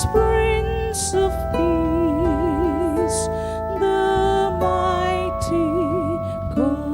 Jesus, Prince of Peace, the mighty God.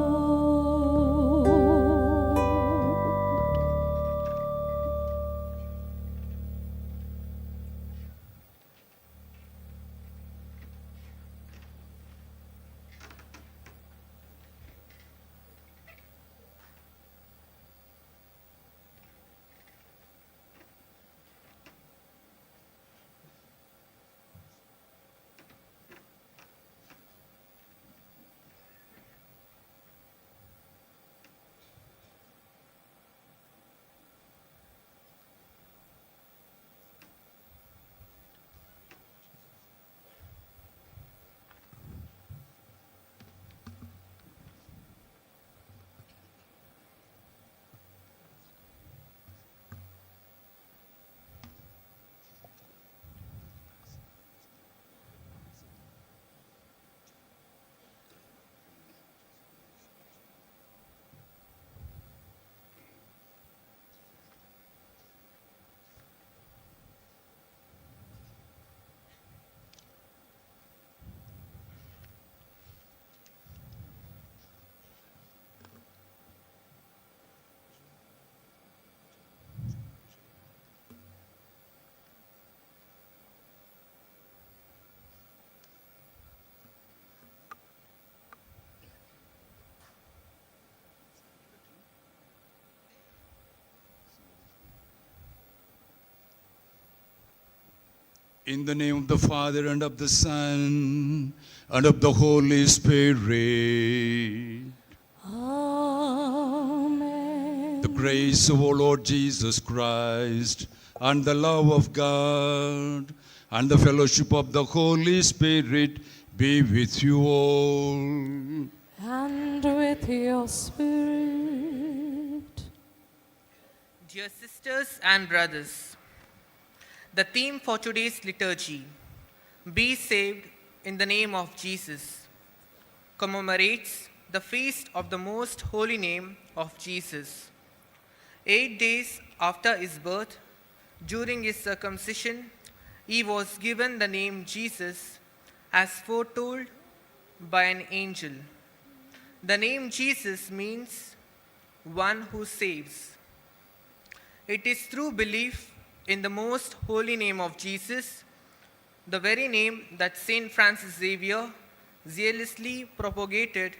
In the name of the Father, and of the Son, and of the Holy Spirit. Amen. The grace of our Lord Jesus Christ, and the love of God, and the fellowship of the Holy Spirit be with you all. And with your spirit. Dear sisters and brothers, the theme for today's liturgy, Be Saved in the Name of Jesus, commemorates the feast of the most holy name of Jesus. 8 days after his birth, during his circumcision, he was given the name Jesus as foretold by an angel. The name Jesus means one who saves. It is through belief in the most holy name of Jesus, the very name that Saint Francis Xavier zealously propagated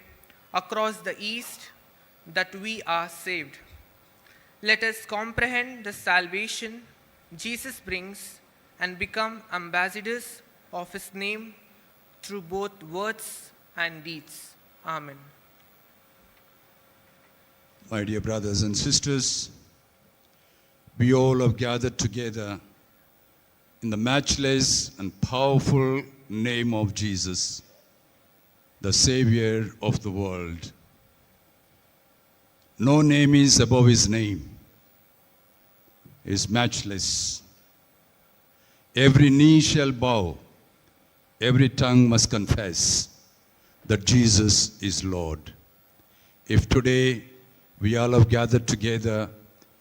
across the East, that we are saved. Let us comprehend the salvation Jesus brings and become ambassadors of his name through both words and deeds. Amen. My dear brothers and sisters, we all have gathered together in the matchless and powerful name of Jesus, the Savior of the world. No name is above his name. He is matchless. Every knee shall bow, every tongue must confess that Jesus is Lord. If today we all have gathered together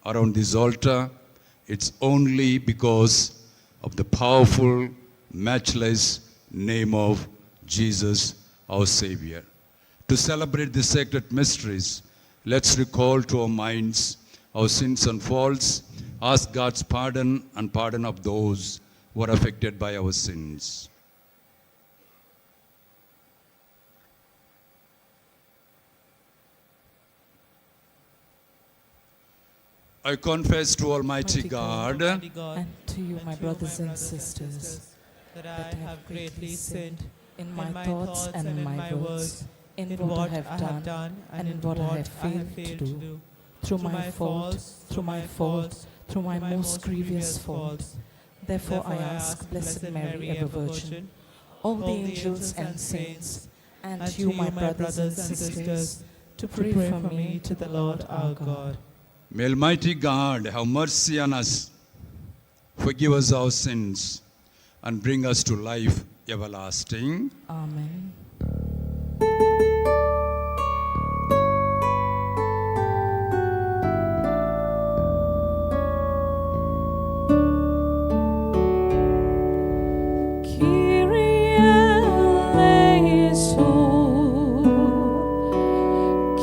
around this altar, it's only because of the powerful, matchless name of Jesus, our Savior. To celebrate the sacred mysteries, let's recall to our minds our sins and faults, ask God's pardon and pardon of those who are affected by our sins. I confess to Almighty God And to you, my brothers and sisters, that I have greatly sinned in my thoughts and in my words, in what I have done and in what I have failed to do, through my fault, through my most grievous fault. Therefore I ask Blessed Mary, ever Virgin, all the angels and saints, and you, my brothers and sisters, to pray for me to the Lord our God. May Almighty God have mercy on us, forgive us our sins, and bring us to life everlasting. Amen.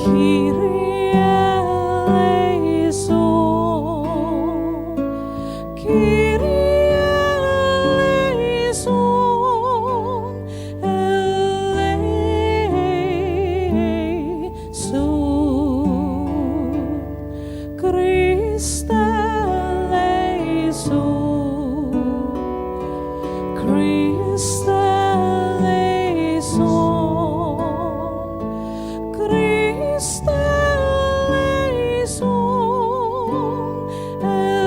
Kyrie eleison, Kyrie eleison, eleison, Christ eleison, Christ eleison, Christ eleison, eleison,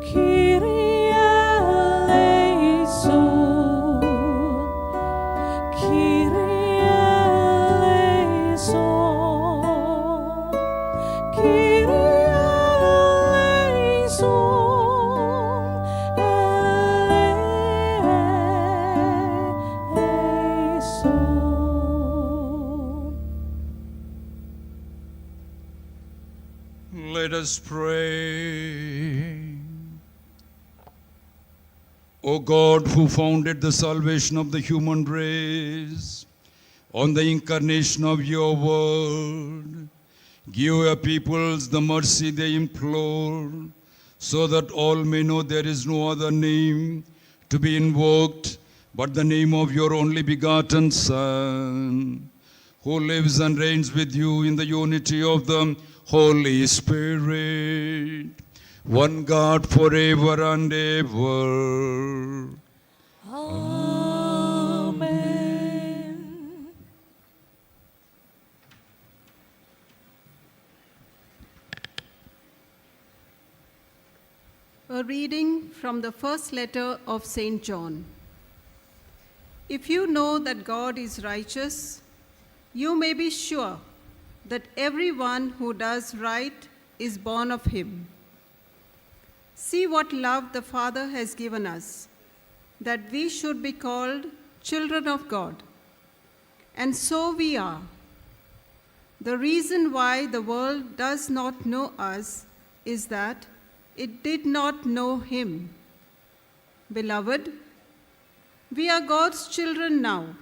Kyrie eleison, Kyrie eleison, Kyrie eleison. Let us pray. O God, who founded the salvation of the human race on the incarnation of your word, give your peoples the mercy they implore, so that all may know there is no other name to be invoked but the name of your only begotten Son, who lives and reigns with you in the unity of the Holy Spirit, one God forever and ever. Amen. A reading from the first letter of St. John. If you know that God is righteous, you may be sure that everyone who does right is born of him. See what love the Father has given us, that we should be called children of God. And so we are. The reason why the world does not know us is that it did not know him. Beloved, we are God's children now.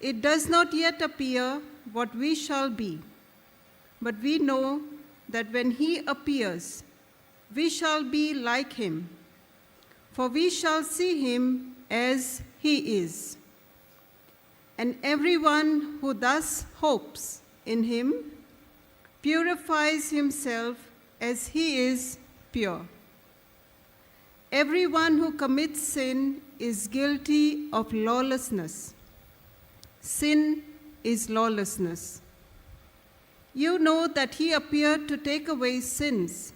It does not yet appear what we shall be, but we know that when he appears, we shall be like him, for we shall see him as he is. And everyone who thus hopes in him purifies himself as he is pure. Everyone who commits sin is guilty of lawlessness. Sin is lawlessness. You know that he appeared to take away sins,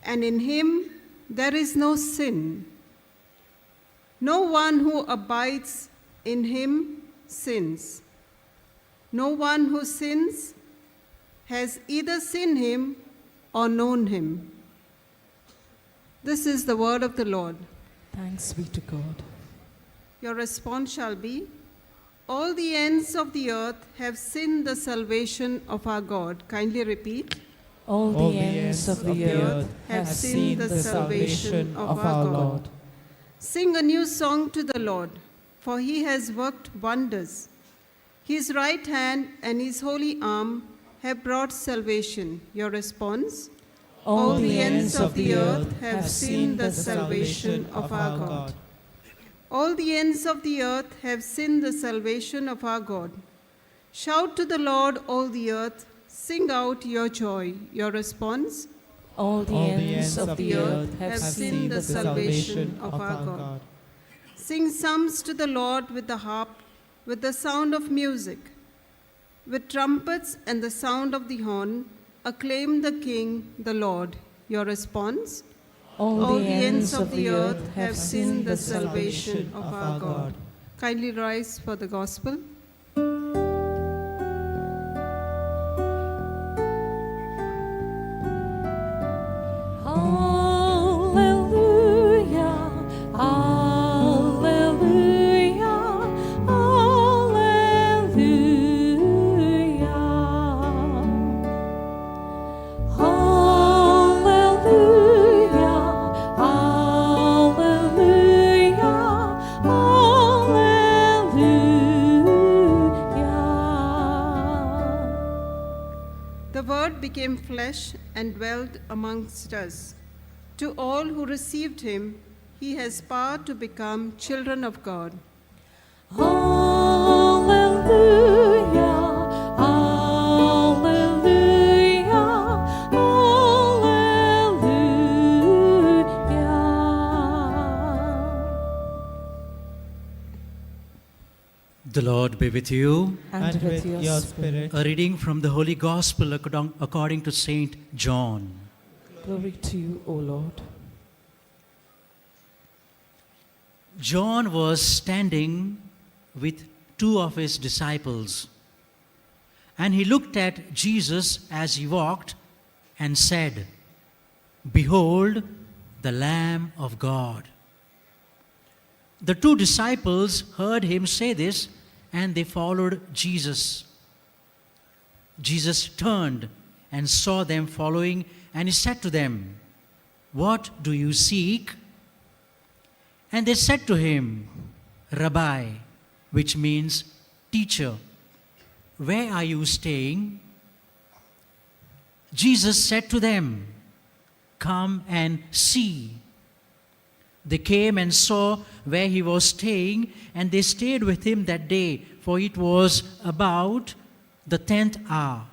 and in him there is no sin. No one who abides in him sins. No one who sins has either seen him or known him. This is the word of the Lord. Thanks be to God. Your response shall be, all the ends of the earth have seen the salvation of our God. Kindly repeat. All the ends of the earth have seen the salvation of our God. Sing a new song to the Lord, for he has worked wonders. His right hand and his holy arm have brought salvation. Your response? All the ends of the earth have seen the salvation of our God. All the ends of the earth have seen the salvation of our God. Shout to the Lord, all the earth. Sing out your joy. Your response? All the ends of the earth have seen the salvation of our God. Sing psalms to the Lord with the harp, with the sound of music. With trumpets and the sound of the horn, acclaim the King, the Lord. Your response? All the ends of the earth have seen the salvation of our God. Kindly rise for the gospel. Hallelujah, hallelujah, hallelujah. Hallelujah, hallelujah, became flesh and dwelt amongst us. To all who received him, he has power to become children of God. Hallelujah, hallelujah, hallelujah. The Lord be with you. And with your spirit. A reading from the Holy Gospel according to Saint John. Glory to you, O Lord. John was standing with two of his disciples, and he looked at Jesus as he walked and said, "Behold, the Lamb of God." The two disciples heard him say this, and they followed Jesus. Jesus turned and saw them following, and he said to them, "What do you seek?" And they said to him, "Rabbi," which means teacher, "where are you staying?" Jesus said to them, "Come and see." They came and saw where he was staying, and they stayed with him that day, for it was about the 10th hour.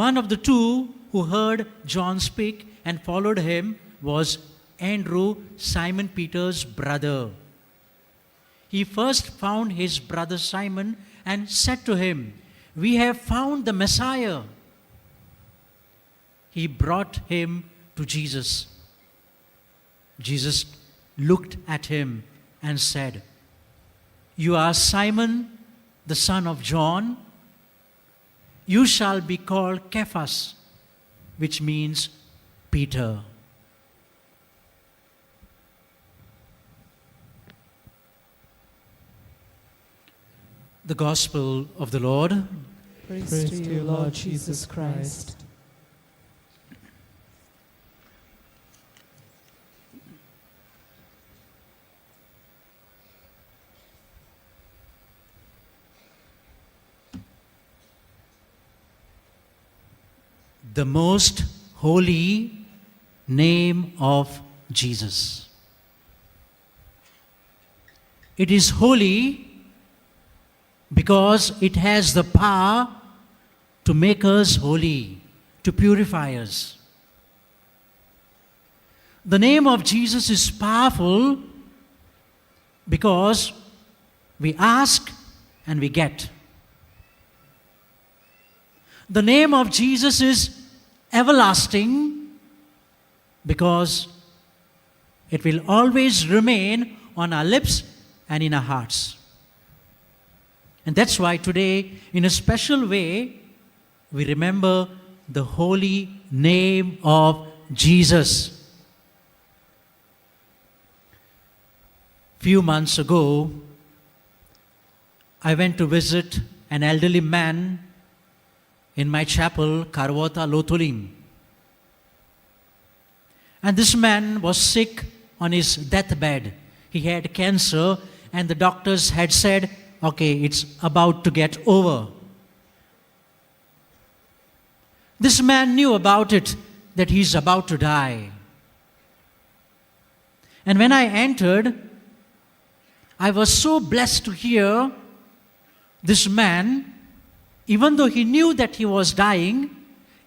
One of the two who heard John speak and followed him was Andrew, Simon Peter's brother. He first found his brother Simon and said to him, "We have found the Messiah." He brought him to Jesus. Jesus looked at him and said, "You are Simon, the son of John. You shall be called Cephas," which means Peter. The Gospel of the Lord. Praise to you, Lord Jesus Christ. The most holy name of Jesus. It is holy because it has the power to make us holy, to purify us. The name of Jesus is powerful because we ask and we get. The name of Jesus is everlasting because it will always remain on our lips and in our hearts. And that's why today, in a special way, we remember the holy name of Jesus. Few months ago, I went to visit an elderly man in my chapel, Karwata Lothuling. And this man was sick on his deathbed. He had cancer, and the doctors had said, "Okay, it's about to get over." This man knew about it, that he's about to die. And when I entered, I was so blessed to hear this man, even though he knew that he was dying,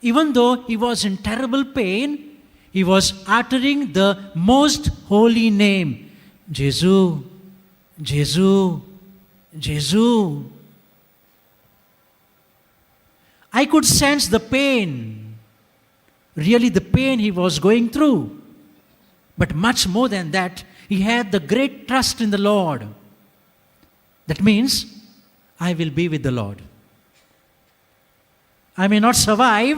even though he was in terrible pain, he was uttering the most holy name, "Jesus, Jesus, Jesus." I could sense the pain, really the pain he was going through. But much more than that, he had the great trust in the Lord. That means, I will be with the Lord. I may not survive,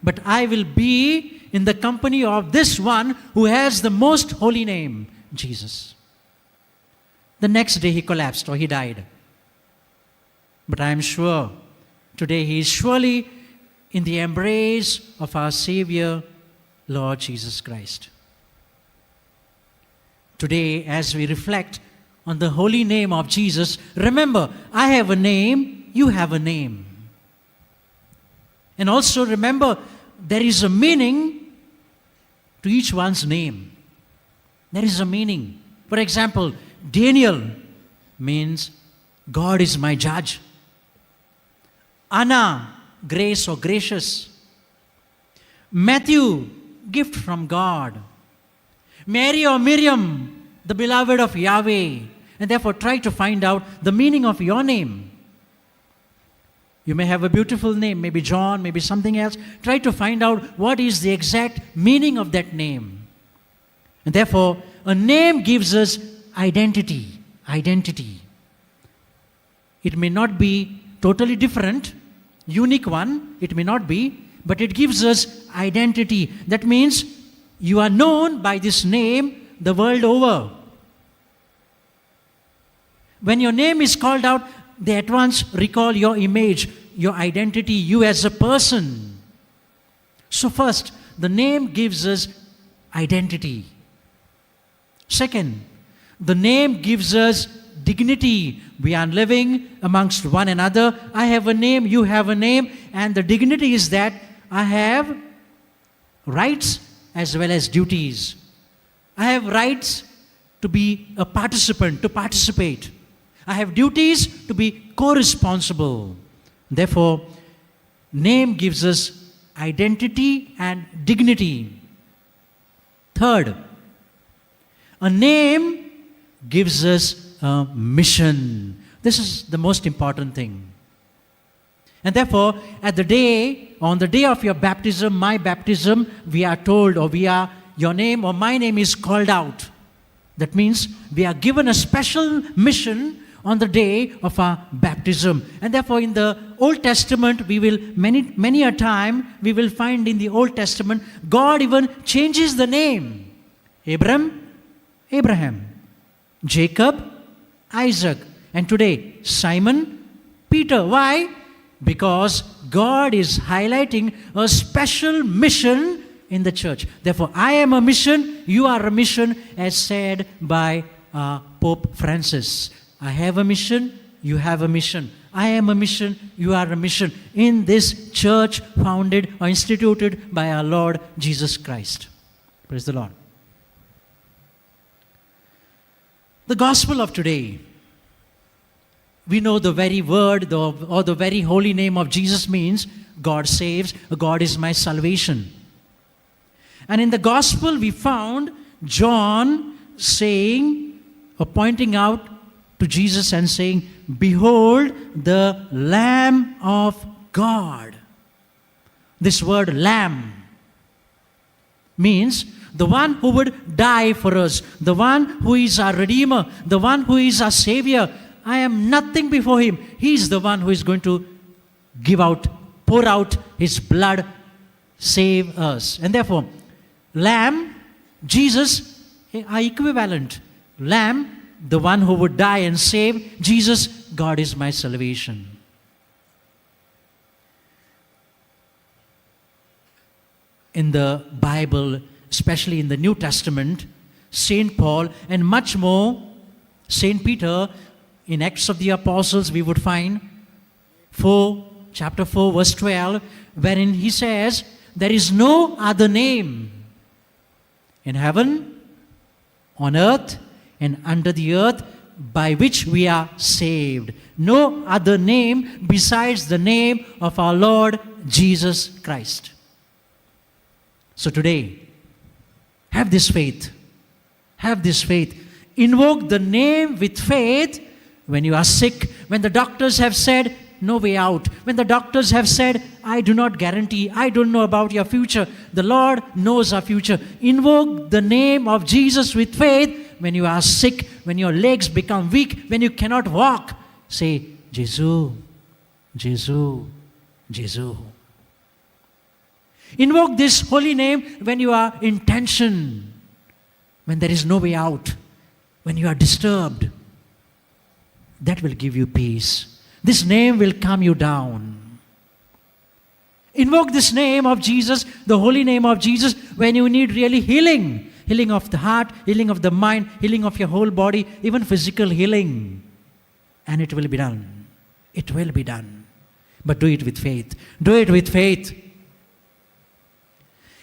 but I will be in the company of this one who has the most holy name, Jesus. The next day he collapsed or he died. But I am sure today he is surely in the embrace of our Savior, Lord Jesus Christ. Today, as we reflect on the holy name of Jesus, remember, I have a name, you have a name. And also remember, there is a meaning to each one's name. There is a meaning. For example, Daniel means God is my judge. Anna, grace or gracious. Matthew, gift from God. Mary or Miriam, the beloved of Yahweh. And therefore try to find out the meaning of your name. You may have a beautiful name, maybe John, maybe something else. Try to find out what is the exact meaning of that name. And therefore, a name gives us identity. Identity. It may not be totally different, unique one, it may not be, but it gives us identity. That means you are known by this name the world over. When your name is called out, they at once recall your image, your identity, you as a person. So first, the name gives us identity. Second, the name gives us dignity. We are living amongst one another. I have a name, you have a name, and the dignity is that I have rights as well as duties. I have rights to be a participant, to participate. I have duties to be co-responsible. Therefore, name gives us identity and dignity. Third, a name gives us a mission. This is the most important thing. And therefore, on the day of your baptism, my baptism, we are told, your name or my name is called out. That means we are given a special mission on the day of our baptism. And therefore, in the Old Testament, we will, many a time, we will find in the Old Testament, God even changes the name. Abram, Abraham. Jacob, Isaac. And today, Simon, Peter. Why? Because God is highlighting a special mission in the church. Therefore, I am a mission, you are a mission, as said by Pope Francis. I have a mission, you have a mission. I am a mission, you are a mission in this church founded or instituted by our Lord Jesus Christ. Praise the Lord. The gospel of today, we know the very word or the very holy name of Jesus means God saves, God is my salvation. And in the gospel we found John saying or pointing out to Jesus and saying, behold the Lamb of God. This word lamb means the one who would die for us, the one who is our Redeemer, the one who is our Savior. I am nothing before Him. He is the one who is going to pour out His blood, save us. And therefore, Lamb, Jesus are equivalent. Lamb, the one who would die and save. Jesus, God is my salvation. In the Bible, especially in the New Testament, St. Paul and much more, St. Peter, in Acts of the Apostles, we would find chapter 4, verse 12, wherein he says, there is no other name in heaven, on earth, and under the earth by which we are saved. No other name besides the name of our Lord Jesus Christ. So today, have this faith. Have this faith. Invoke the name with faith when you are sick, when the doctors have said, no way out. When the doctors have said, I do not guarantee, I don't know about your future. The Lord knows our future. Invoke the name of Jesus with faith when you are sick, when your legs become weak, when you cannot walk. Say, Jesus, Jesus, Jesus. Invoke this holy name when you are in tension, when there is no way out, when you are disturbed. That will give you peace. This name will calm you down. Invoke this name of Jesus, the holy name of Jesus, when you need really healing. Healing of the heart, healing of the mind, healing of your whole body, even physical healing. And it will be done. It will be done. But do it with faith. Do it with faith.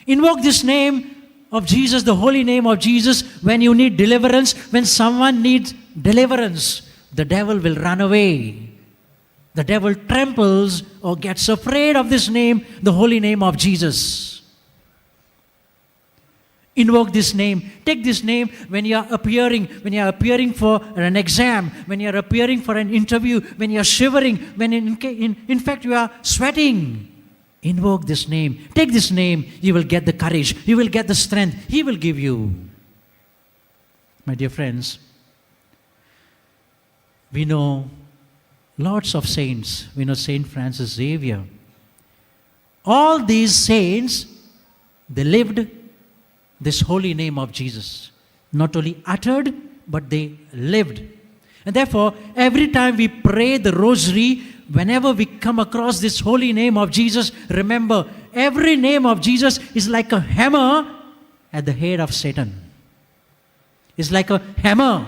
Invoke this name of Jesus, the holy name of Jesus, when you need deliverance, when someone needs deliverance. The devil will run away. The devil trembles or gets afraid of this name, the holy name of Jesus. Invoke this name. Take this name when you are appearing for an exam, when you are appearing for an interview, when you are shivering, when in fact you are sweating. Invoke this name. Take this name. You will get the courage. You will get the strength. He will give you. My dear friends, we know lots of saints. We know Saint Francis Xavier. All these saints, they lived this holy name of Jesus. Not only uttered, but they lived. And therefore, every time we pray the rosary, whenever we come across this holy name of Jesus, remember, every name of Jesus is like a hammer at the head of Satan. It's like a hammer.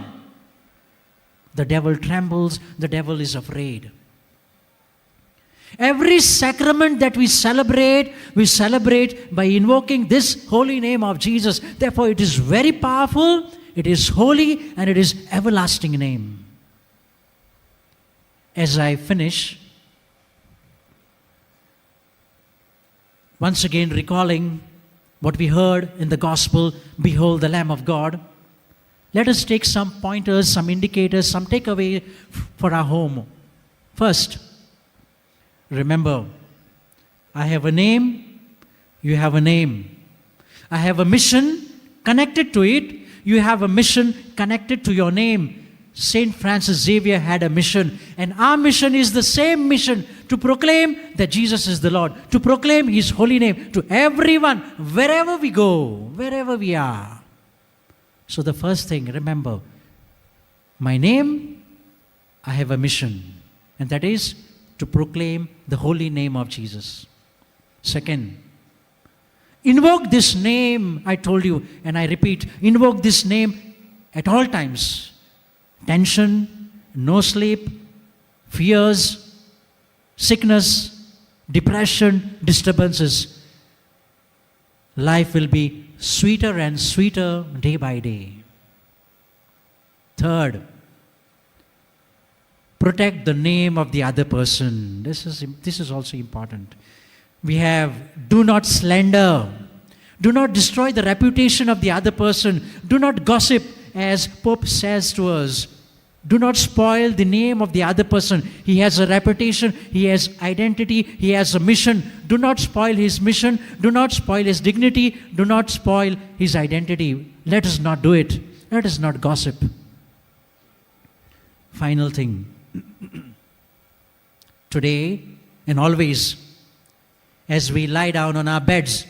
The devil trembles, the devil is afraid. Every sacrament that we celebrate by invoking this holy name of Jesus. Therefore, it is very powerful, it is holy, and it is everlasting name. As I finish, once again recalling what we heard in the gospel, behold the Lamb of God, let us take some pointers, some indicators, some takeaway for our home. First, remember, I have a name, you have a name. I have a mission connected to it, you have a mission connected to your name. Saint Francis Xavier had a mission, and our mission is the same mission, to proclaim that Jesus is the Lord, to proclaim His holy name to everyone, wherever we go, wherever we are. So the first thing, remember, my name, I have a mission, and that is to proclaim the holy name of Jesus. Second, invoke this name, I told you, and I repeat, invoke this name at all times. Tension, no sleep, fears, sickness, depression, disturbances. Life will be sweeter and sweeter day by day. Third, protect the name of the other person. This is also important. We have, do not slander. Do not destroy the reputation of the other person. Do not gossip, as Pope says to us. Do not spoil the name of the other person. He has a reputation, he has identity, he has a mission. Do not spoil his mission. Do not spoil his dignity. Do not spoil his identity. Let us not do it. Let us not gossip. Final thing. Today and always, as we lie down on our beds,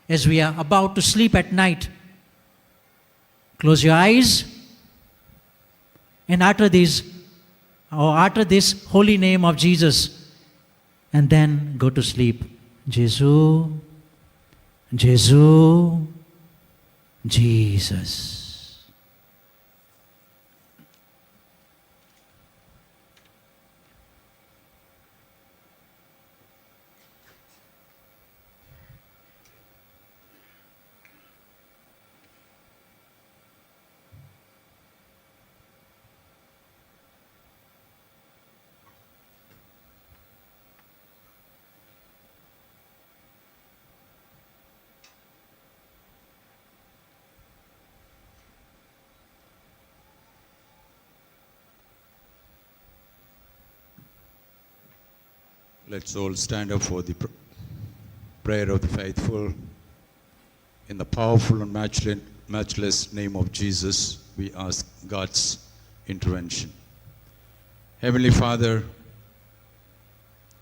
as we are about to sleep at night, close your eyes and utter this holy name of Jesus, and then go to sleep. Jesus, Jesus, Jesus. Let's all stand up for the prayer of the faithful. In the powerful and matchless name of Jesus, we ask God's intervention. Heavenly Father,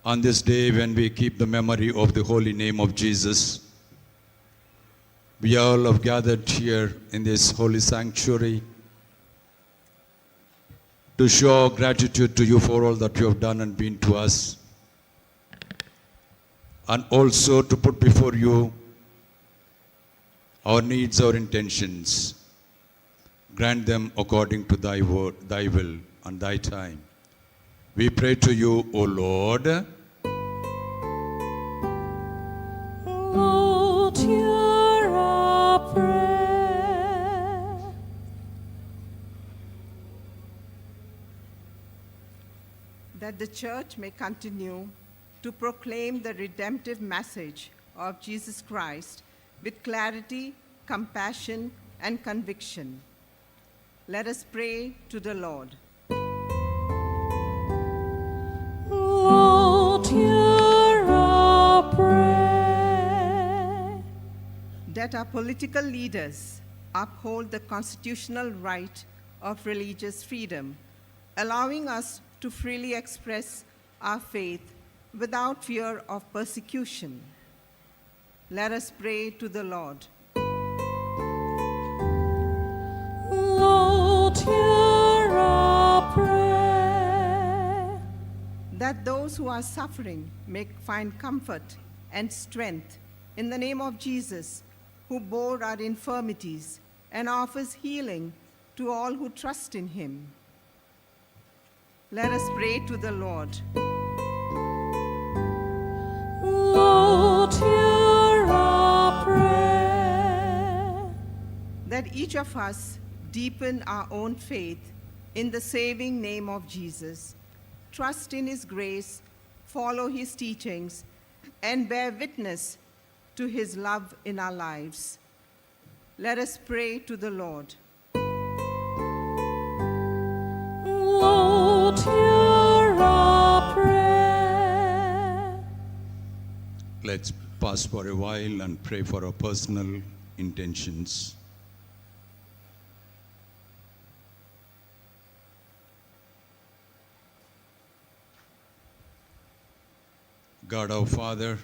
on this day when we keep the memory of the holy name of Jesus, we all have gathered here in this holy sanctuary to show gratitude to you for all that you have done and been to us, and also to put before you our needs, our intentions. Grant them according to thy word, thy will, and thy time. We pray to you, O Lord. that the Church may continue to proclaim the redemptive message of Jesus Christ with clarity, compassion, and conviction. Let us pray to the Lord. Lord, hear our prayer. That our political leaders uphold the constitutional right of religious freedom, allowing us to freely express our faith without fear of persecution. Let us pray to the Lord. Lord, hear our prayer. That those who are suffering may find comfort and strength in the name of Jesus, who bore our infirmities and offers healing to all who trust in him. Let us pray to the Lord. Lord, hear our prayer. That each of us deepen our own faith in the saving name of Jesus, trust in his grace, follow his teachings, and bear witness to his love in our lives. Let us pray to the Lord. Lord, hear our prayer. Let's pause for a while and pray for our personal intentions. God our Father,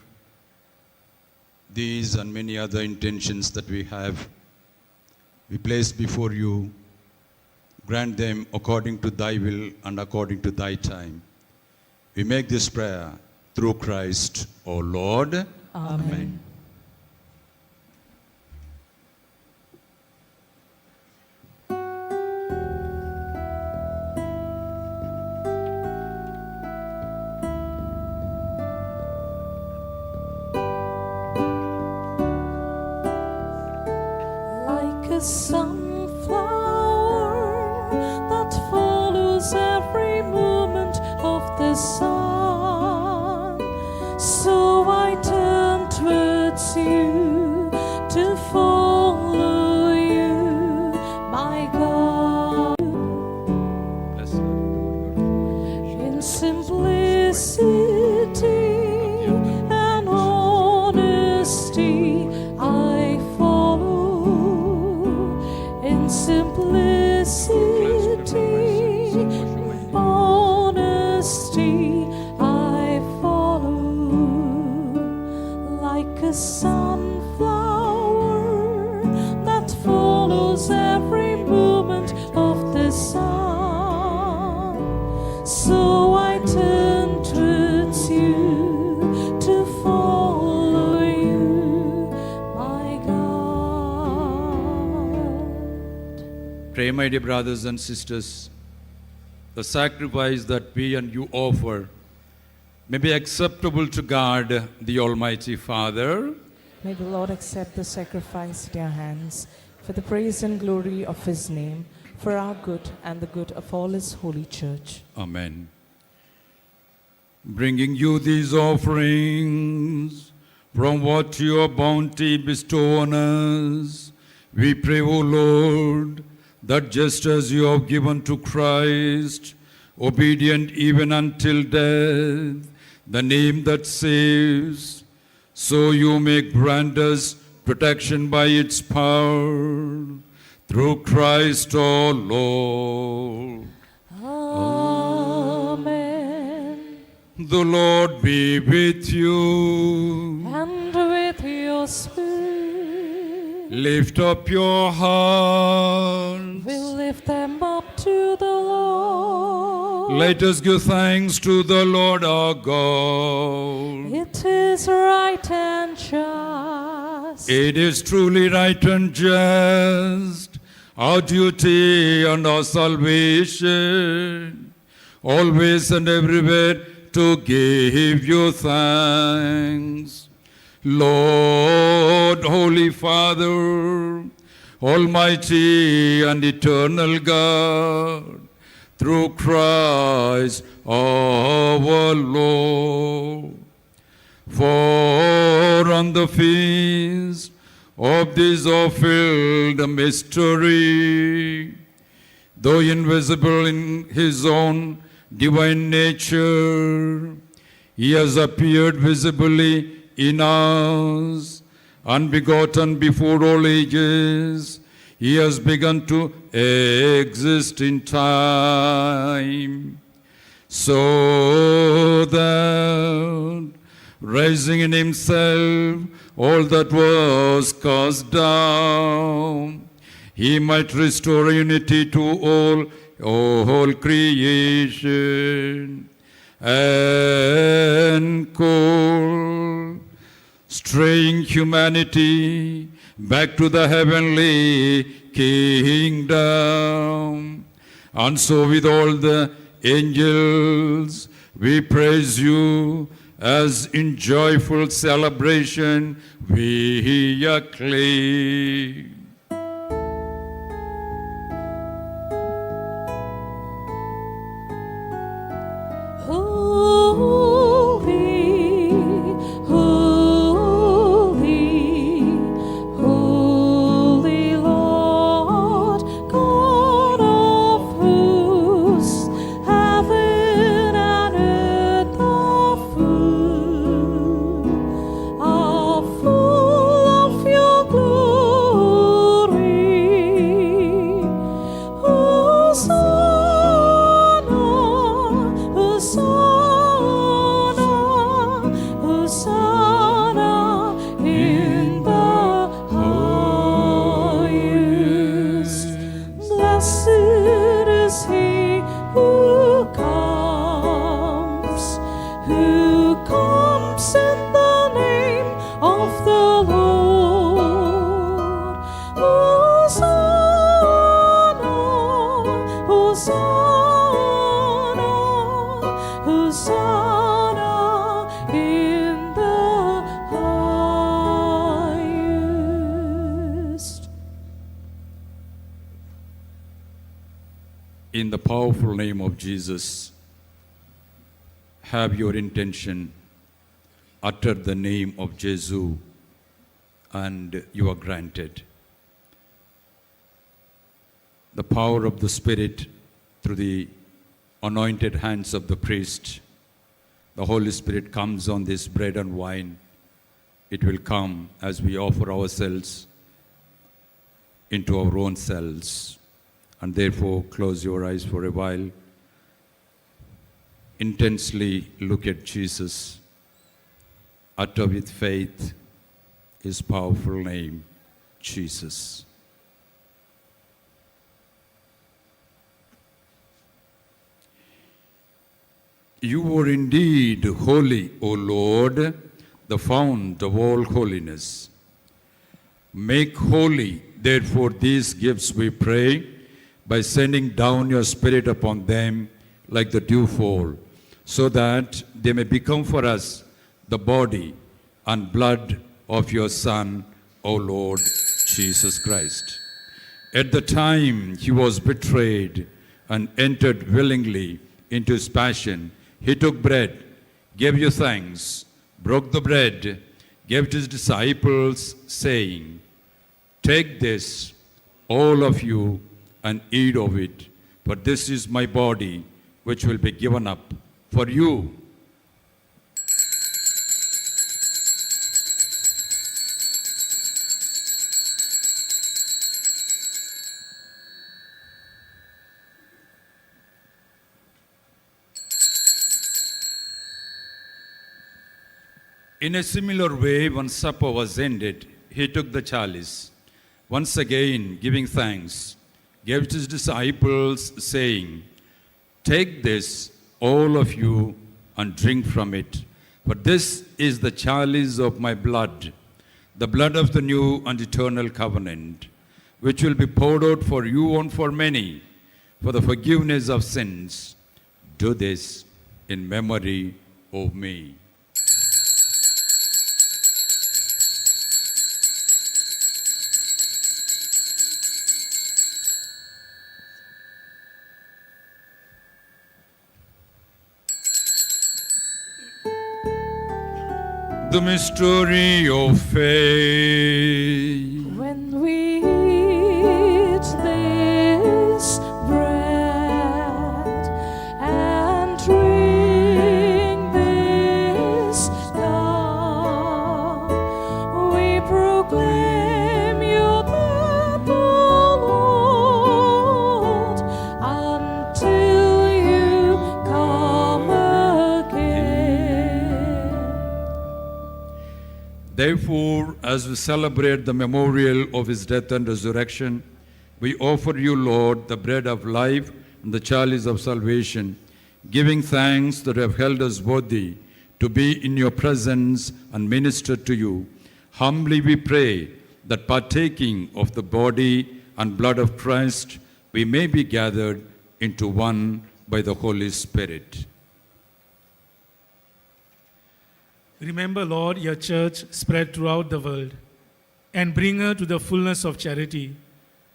these and many other intentions that we have, we place before you. Grant them according to thy will and according to thy time. We make this prayer through Christ, O Lord. Amen. Like a sunflower that follows every movement of the sun, so I turn towards you to follow you, my God. In simplicity and honesty, I follow. In simplicity, honesty, I follow. Like a sunflower that follows every movement of the sun, so I turn towards you to follow you, my God. Pray, my dear brothers and sisters, the sacrifice that we and you offer may be acceptable to God, the Almighty Father. May the Lord accept the sacrifice at your hands for the praise and glory of his name, for our good and the good of all his holy church. Amen. Bringing you these offerings from what your bounty bestow on us, we pray, O Lord, that just as you have given to Christ, obedient even until death, the name that saves, so you may grant us protection by its power, through Christ our Lord. Amen. The Lord be with you. And with your spirit, Lift up your hearts. we'll lift them up to the Lord. Let us give thanks to the Lord our God. It is right and just. It is truly right and just, our duty and our salvation, always and everywhere to give you thanks. Lord, Holy Father, Almighty and eternal God, through Christ our Lord. For on the feast of this fulfilled mystery, though invisible in his own divine nature, he has appeared visibly in us, unbegotten before all ages. He has begun to exist in time, so that, rising in himself all that was cast down, he might restore unity to all creation, and call, straying humanity back to the heavenly kingdom. And so with all the angels we praise you, as in joyful celebration we acclaim. Holy, holy, holy Lord, God of hosts, heaven and earth are full of your glory. Hosanna, Hosanna, Hosanna in the highest. Blessed is he who comes in the name of the Lord. Hosanna, Hosanna, Hosanna in the highest. In the powerful name of Jesus, have your intention, utter the name of Jesus, and you are granted. The power of the Spirit through the anointed hands of the priest, the Holy Spirit comes on this bread and wine. It will come as we offer ourselves into our own selves. And therefore, close your eyes for a while. Intensely look at Jesus. Utter with faith his powerful name, Jesus. You are indeed holy, O Lord, the fount of all holiness. Make holy, therefore, these gifts, we pray, by sending down your Spirit upon them like the dewfall, so that they may become for us the body and blood of your Son, O Lord Jesus Christ. At the time he was betrayed and entered willingly into his passion, he took bread, gave you thanks, broke the bread, gave it to his disciples, saying, "Take this, all of you, and eat of it, for this is my body, which will be given up for you." In a similar way, when supper was ended, he took the chalice, once again giving thanks, gave it to his disciples, saying, "Take this, all of you, and drink from it, for this is the chalice of my blood, the blood of the new and eternal covenant, which will be poured out for you and for many, for the forgiveness of sins. Do this in memory of me." The mystery of faith. When we eat this bread and drink this cup, we proclaim your death, O Lord, until you come again. Therefore, as we celebrate the memorial of his death and resurrection, we offer you, Lord, the bread of life and the chalice of salvation, giving thanks that you have held us worthy to be in your presence and minister to you. Humbly we pray that partaking of the body and blood of Christ, we may be gathered into one by the Holy Spirit. Remember, Lord, your church spread throughout the world, and bring her to the fullness of charity,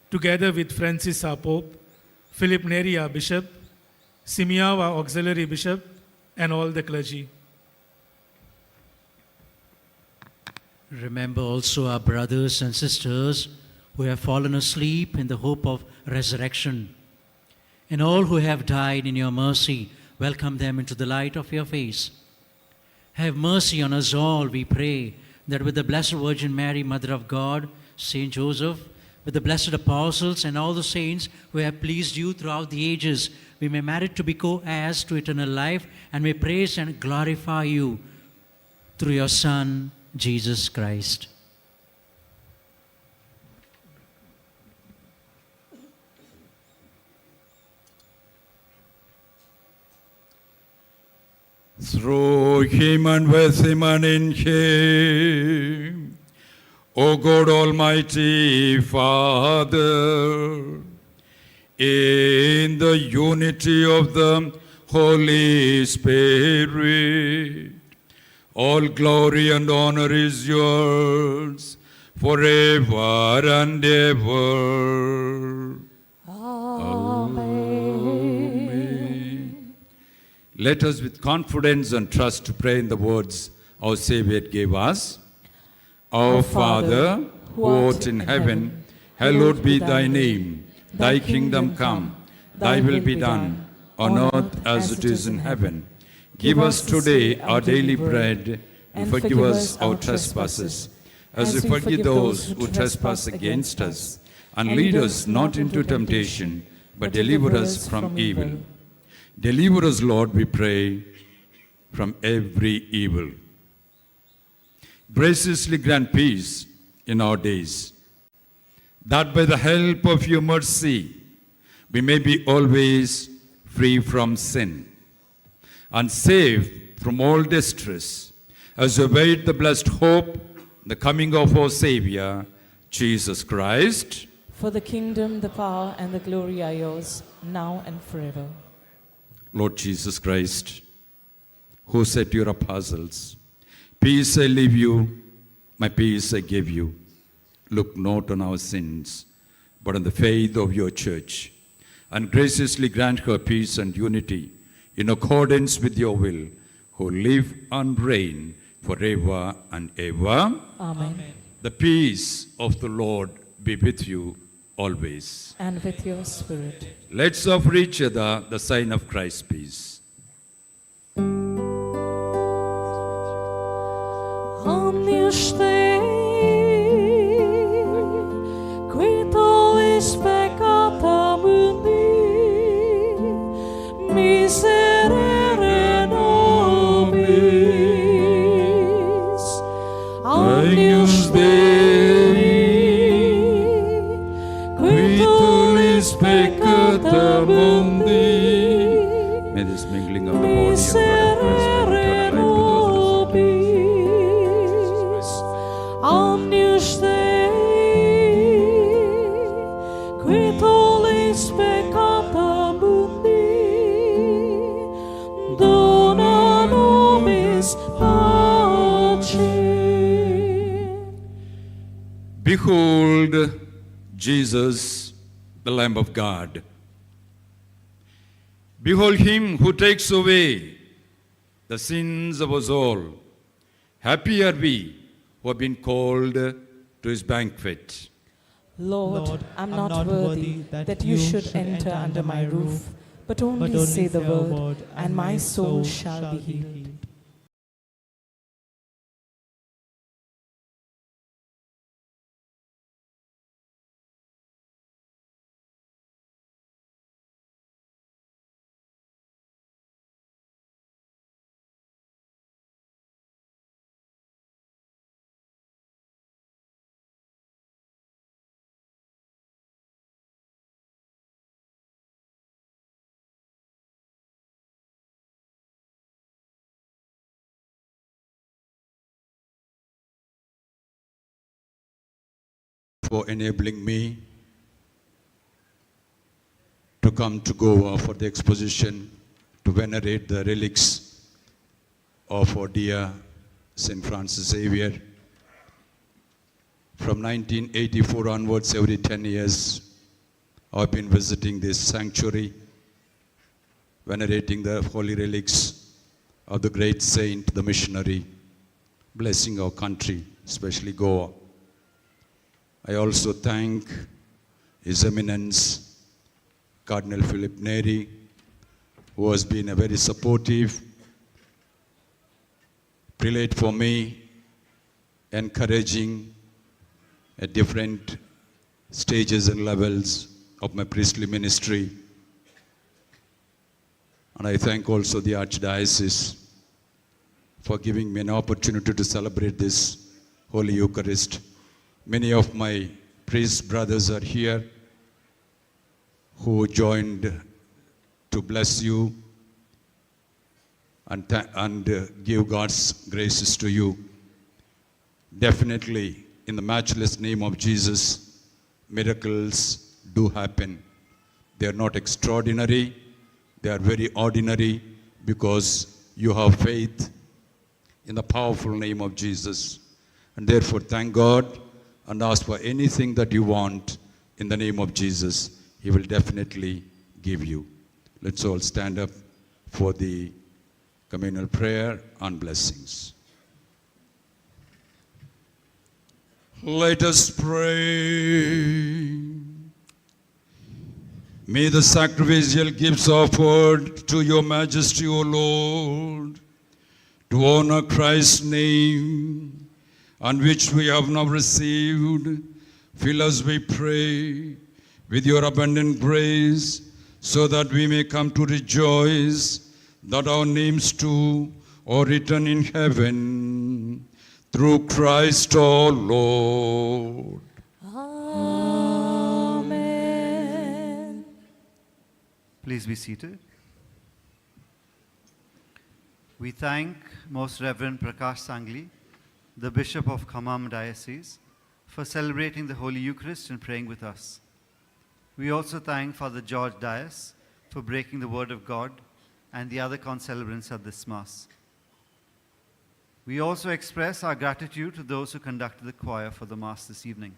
together with Francis our Pope, Philip Neri our Bishop, Simeon our Auxiliary Bishop, and all the clergy. Remember also our brothers and sisters who have fallen asleep in the hope of resurrection, and all who have died in your mercy, welcome them into the light of your face. Have mercy on us all, we pray, that with the Blessed Virgin Mary, Mother of God, Saint Joseph, with the blessed apostles and all the saints who have pleased you throughout the ages, we may merit to be co-heirs to eternal life, and may praise and glorify you through your Son, Jesus Christ. Through him and with him and in him, O God Almighty Father, in the unity of the Holy Spirit, all glory and honor is yours forever and ever. Let us with confidence and trust pray in the words our Xavier gave us. Our Father, who art in heaven, hallowed be thy name. Thy kingdom come, thy will be done, on earth as it is in heaven. Give us today our daily bread, and forgive us our trespasses, as we forgive those who trespass against us. And lead us not into temptation, but deliver us from evil. Deliver us, Lord, we pray, from every evil. Graciously grant peace in our days, that by the help of your mercy we may be always free from sin and safe from all distress, as we await the blessed hope, the coming of our Savior, Jesus Christ. For the kingdom, the power, and the glory are yours, now and forever. Lord Jesus Christ, who said to your apostles, peace I leave you, my peace I give you. Look not on our sins, but on the faith of your church, and graciously grant her peace and unity in accordance with your will, who live and reign forever and ever. Amen. The peace of the Lord be with you always. And with your spirit. Let's offer each other the sign of Christ's peace. Agnus Dei, qui tollis peccata mundi, miserere nobis. Agnus Dei, qui tollis peccata mundi, May this mingling of the body and blood of Christ bring eternal life to those Agnus Dei, qui tollis peccata mundi, dona nobis pacem. Behold, Jesus, the Lamb of God. Behold him who takes away the sins of us all. Happy are we who have been called to his banquet. Lord, I'm not worthy that you should enter under my roof, but only say the word, and my soul shall be healed. For enabling me to come to Goa for the exposition to venerate the relics of our dear St. Francis Xavier. From 1984 onwards, every 10 years, I've been visiting this sanctuary, venerating the holy relics of the great saint, the missionary, blessing our country, especially Goa. I also thank His Eminence, Cardinal Philip Neri, who has been a very supportive prelate for me, encouraging at different stages and levels of my priestly ministry. And I thank also the Archdiocese for giving me an opportunity to celebrate this Holy Eucharist. Many of my priest brothers are here who joined to bless you and give God's graces to you. Definitely, in the matchless name of Jesus, miracles do happen. They are not extraordinary, they are very ordinary because you have faith in the powerful name of Jesus. And therefore, thank God and ask for anything that you want in the name of Jesus. He will definitely give you. Let's all stand up for the communal prayer and blessings. Let us pray. May the sacrificial gifts offered to your majesty, O Lord, to honor Christ's name, and which we have now received, fill us, we pray, with your abundant grace, so that we may come to rejoice that our names too are written in heaven, through Christ our Lord. Amen. Please be seated. We thank Most Reverend Prakash Sangli, the Bishop of Khammam Diocese, for celebrating the Holy Eucharist and praying with us. We also thank Father George Dias for breaking the Word of God and the other concelebrants at this Mass. We also express our gratitude to those who conducted the choir for the Mass this evening.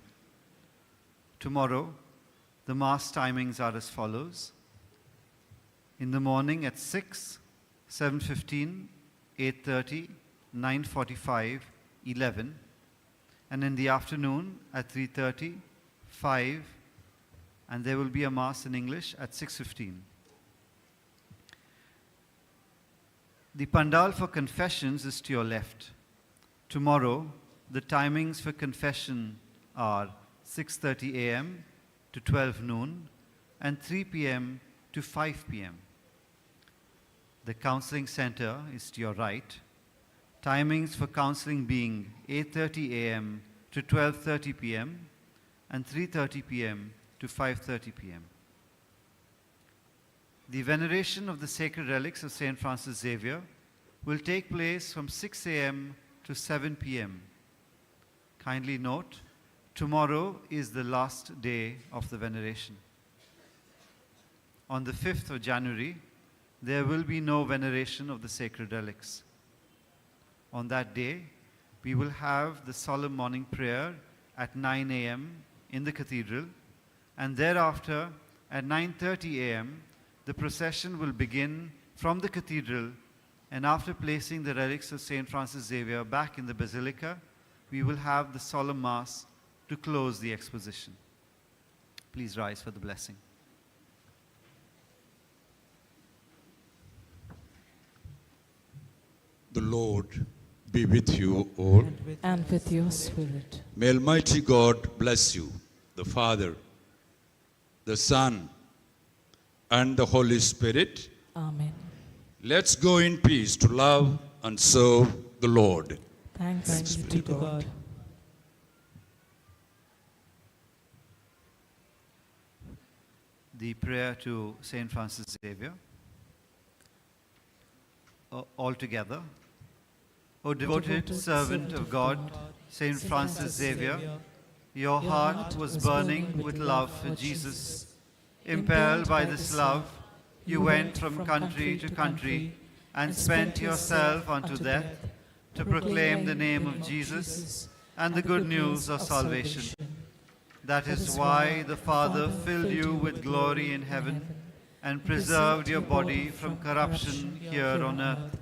Tomorrow, the Mass timings are as follows. In the morning at 6, 7:15, 8:30, 9:45, 11, and in the afternoon at 3:30, 5, and there will be a Mass in English at 6:15. The pandal for confessions is to your left. Tomorrow, the timings for confession are 6:30 a.m. to 12 noon and 3 p.m. to 5 p.m. The counseling center is to your right. Timings for counseling being 8:30 a.m. to 12:30 p.m. and 3:30 p.m. to 5:30 p.m. The veneration of the sacred relics of St. Francis Xavier will take place from 6 a.m. to 7 p.m. Kindly note, tomorrow is the last day of the veneration. On the 5th of January, there will be no veneration of the sacred relics. On that day, we will have the solemn morning prayer at 9 a.m. in the cathedral, and thereafter at 9:30 a.m. the procession will begin from the cathedral And after placing the relics of St. Francis Xavier back in the Basilica, we will have the solemn Mass to close the exposition. Please rise for the blessing. The Lord be with you all. And with your spirit. May Almighty God bless you, the Father, the Son, and the Holy Spirit. Amen. Let's go in peace to love and serve the Lord. Thanks be to God. The prayer to St. Francis Xavier. All together. O devoted servant of God, St. Francis Xavier, your heart was burning with love for Jesus. Impelled by this love, you went from country to country and spent yourself unto death to proclaim the name of Jesus and the good news of salvation. That is why the Father filled you with glory in heaven and preserved your body from corruption here on earth.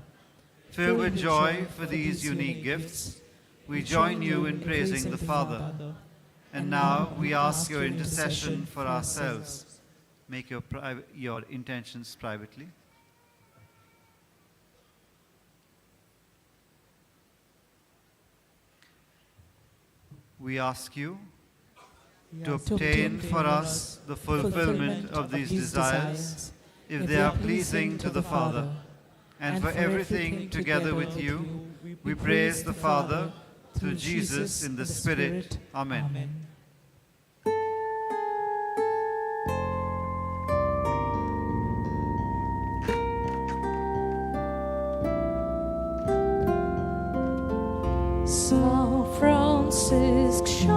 Filled with joy for these unique gifts, we join you in praising the Father. And now we ask your intercession for ourselves. Make your intentions privately. We ask you to obtain for us the fulfillment of these desires, if they are pleasing to the Father. And for everything together with you, we praise the Father through Jesus in the Spirit. Amen. San Francisco.